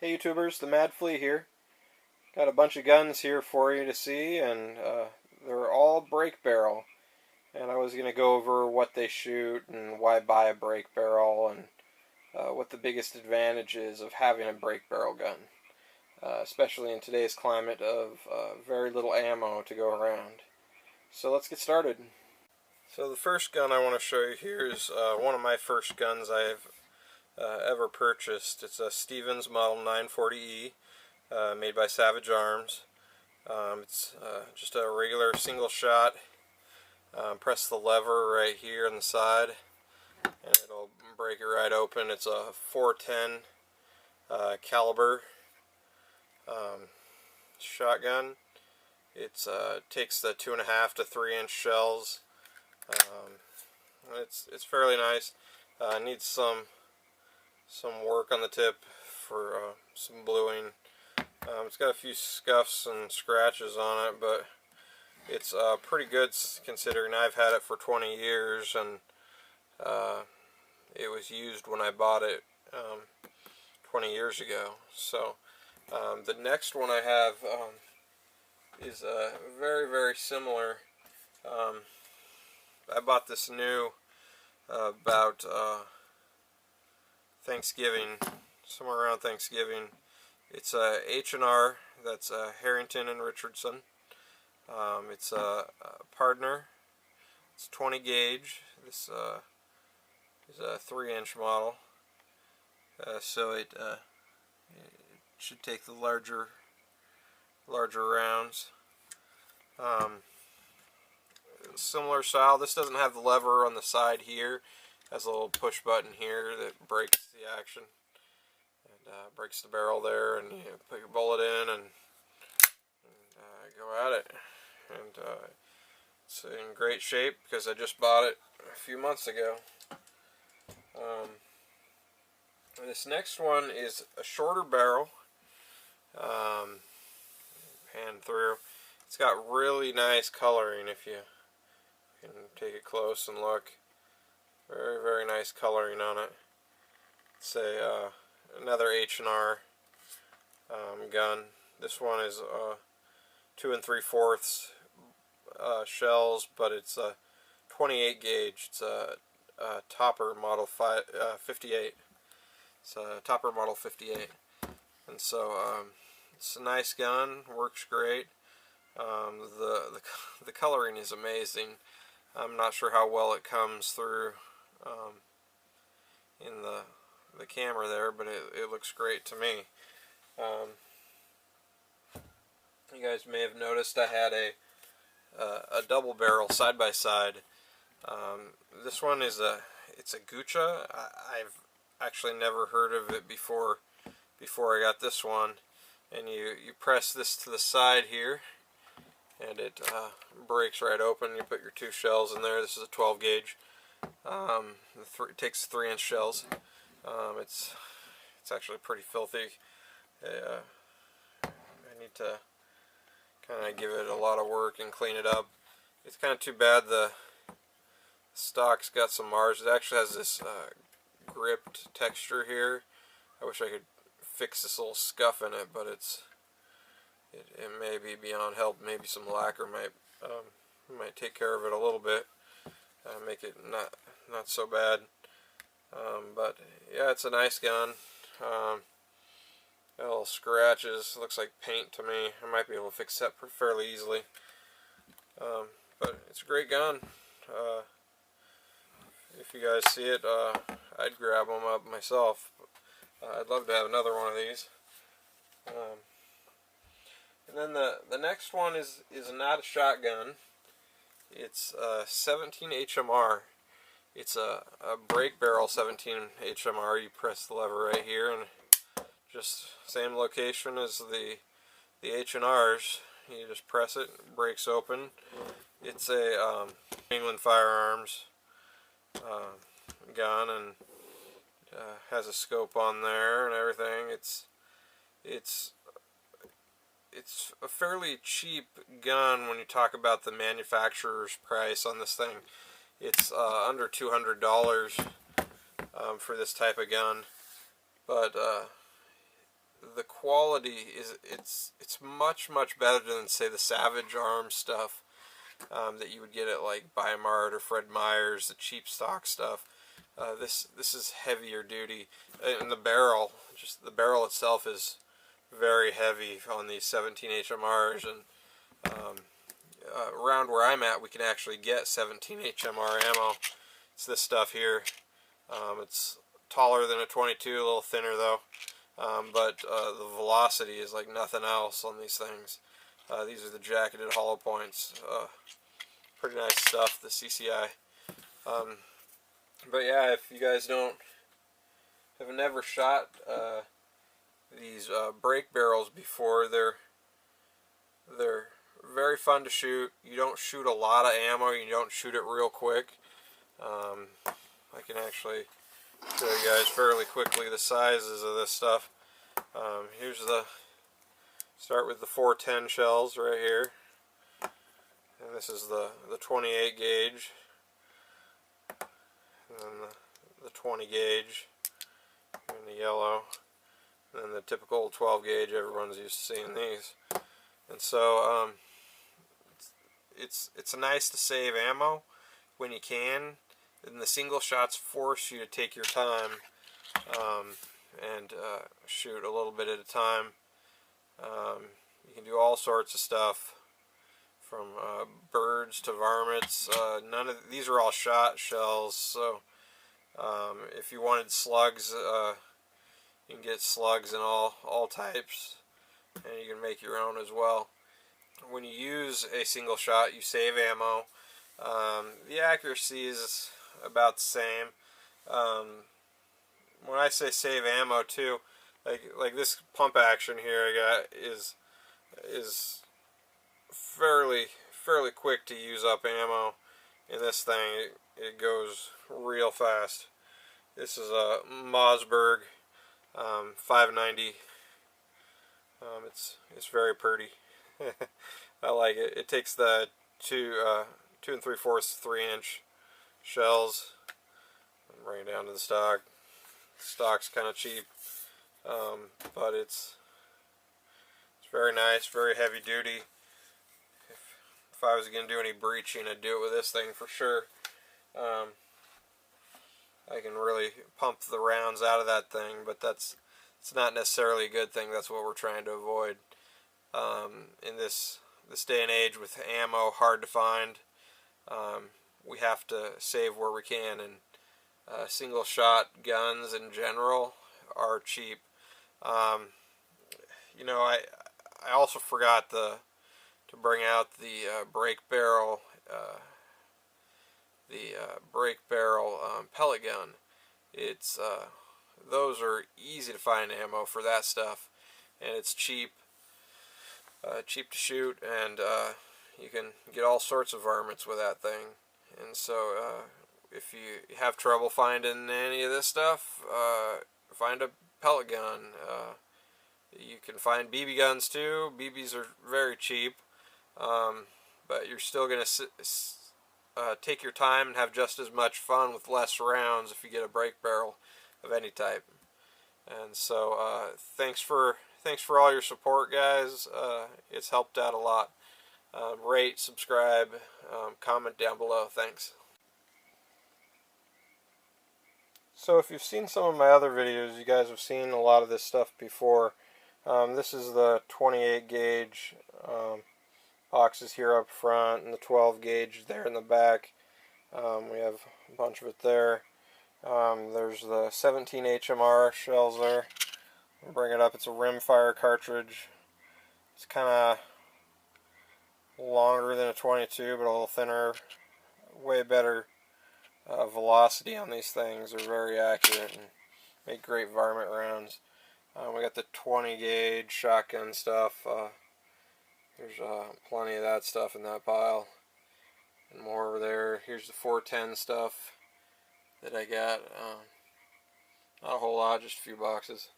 Hey YouTubers, the Mad Flea here. Got a bunch of guns here for you to see, and they're all break barrel. And I was going to go over what they shoot and why buy a break barrel and what the biggest advantage is of having a break barrel gun. Especially in today's climate of very little ammo to go around. So let's get started. So the first gun I want to show you here is one of my first guns I've ever purchased. It's a Stevens Model 940E made by Savage Arms. It's just a regular single shot. Press the lever right here on the side and it'll break it right open. It's a 410 caliber shotgun. It takes the 2.5 to 3 inch shells. It's fairly nice. Needs some work on the tip for some bluing. It's got a few scuffs and scratches on it, but it's pretty good considering I've had it for 20 years and it was used when I bought it 20 years ago. So the next one I have is very, very similar. I bought this new about Thanksgiving, somewhere around Thanksgiving. It's a H&R, that's Harrington and Richardson. It's a Pardaner. It's 20 gauge. This is a 3-inch model, so it should take the larger rounds. Similar style. This doesn't have the lever on the side here. It has a little push button here that breaks the action and breaks the barrel there, and you put your bullet in and go at it. And it's in great shape because I just bought it a few months ago. This next one is a shorter barrel, pan through. It's got really nice coloring if you can take it close and look. Very, very nice coloring on it. It's another H&R gun. This one is 2 3/4 shells, but it's a 28 gauge. It's a Topper Model 58. It's a Topper Model 58, and so it's a nice gun. Works great. The coloring is amazing. I'm not sure how well it comes through in the camera there, but it looks great to me. You guys may have noticed I had a double barrel side by side. This one is it's a Gaucha. I've actually never heard of it before I got this one. And you press this to the side here, and it breaks right open. You put your 2 shells in there. This is a 12 gauge. It takes 3-inch shells. It's actually pretty filthy. I need to kind of give it a lot of work and clean it up. It's kind of too bad the stock's got some marks. It actually has this gripped texture here. I wish I could fix this little scuff in it, but it may be beyond help. Maybe some lacquer might take care of it a little bit, make it not so bad. But yeah, it's a nice gun. Got little scratches. Looks like paint to me. I might be able to fix that fairly easily. But it's a great gun. If you guys see it, I'd grab them up myself. I'd love to have another one of these. And then the next one is not a shotgun. It's 17 Hmr. It's a break barrel 17 Hmr. You press the lever right here, and just same location as the H&Rs. You just press it, it breaks open. It's a England Firearms gun, and has a scope on there and everything. It's a fairly cheap gun when you talk about the manufacturer's price on this thing. It's under $200 for this type of gun, but the quality is it's much better than, say, the Savage Arms stuff that you would get at like Bi-Mart or Fred Meyer's, the cheap stock stuff. This is heavier duty, and the barrel, just the barrel itself, is very heavy on these 17 HMRs. And around where I'm at, we can actually get 17 HMR ammo. It's this stuff here. It's taller than a 22, a little thinner though, but the velocity is like nothing else on these things. These are the jacketed hollow points. Pretty nice stuff, the CCI. But yeah, if you guys have never shot these break barrels before, they're very fun to shoot. You don't shoot a lot of ammo. You don't shoot it real quick. I can actually show you guys fairly quickly the sizes of this stuff. Here's start with the 410 shells right here, and this is the 28 gauge, and then the 20 gauge in the yellow, and then the typical 12 gauge. Everyone's used to seeing these, and so it's nice to save ammo when you can, and the single shots force you to take your time and shoot a little bit at a time. You can do all sorts of stuff, from birds to varmints. None of these are all shot shells, so if you wanted slugs, you can get slugs in all types, and you can make your own as well. When you use a single shot, you save ammo. The accuracy is about the same. When I say save ammo too, like this pump action here I got is fairly quick to use up ammo. In this thing, it goes real fast. This is a Mossberg 590. It's very pretty. I like it. It takes the 2 3/4 3-inch shells and bring it down to the stock. The stock's kind of cheap, but it's very nice, very heavy duty. If I was going to do any breaching, I'd do it with this thing for sure. I can really pump the rounds out of that thing, but it's not necessarily a good thing. That's what we're trying to avoid. In this day and age, with ammo hard to find, we have to save where we can, and single shot guns in general are cheap. You know, I also forgot to bring out the break barrel pellet gun. It's those are easy to find ammo for that stuff, and it's cheap to shoot, and you can get all sorts of varmints with that thing. And so if you have trouble finding any of this stuff, find a pellet gun. You can find BB guns too. BBs are very cheap, but you're still going to take your time and have just as much fun with less rounds if you get a break barrel of any type. And so thanks for all your support, guys. It's helped out a lot. Rate, subscribe, comment down below. Thanks. So if you've seen some of my other videos, you guys have seen a lot of this stuff before. This is the 28 gauge boxes here up front, and the 12 gauge there in the back. We have a bunch of it there. There's the 17 HMR shells there. I'll bring it up. It's a rimfire cartridge. It's kind of longer than a 22, but a little thinner. Way better velocity on these things. They're very accurate and make great varmint rounds. We got the 20 gauge shotgun stuff. There's plenty of that stuff in that pile, and more over there. Here's the 410 stuff that I got. Not a whole lot, just a few boxes.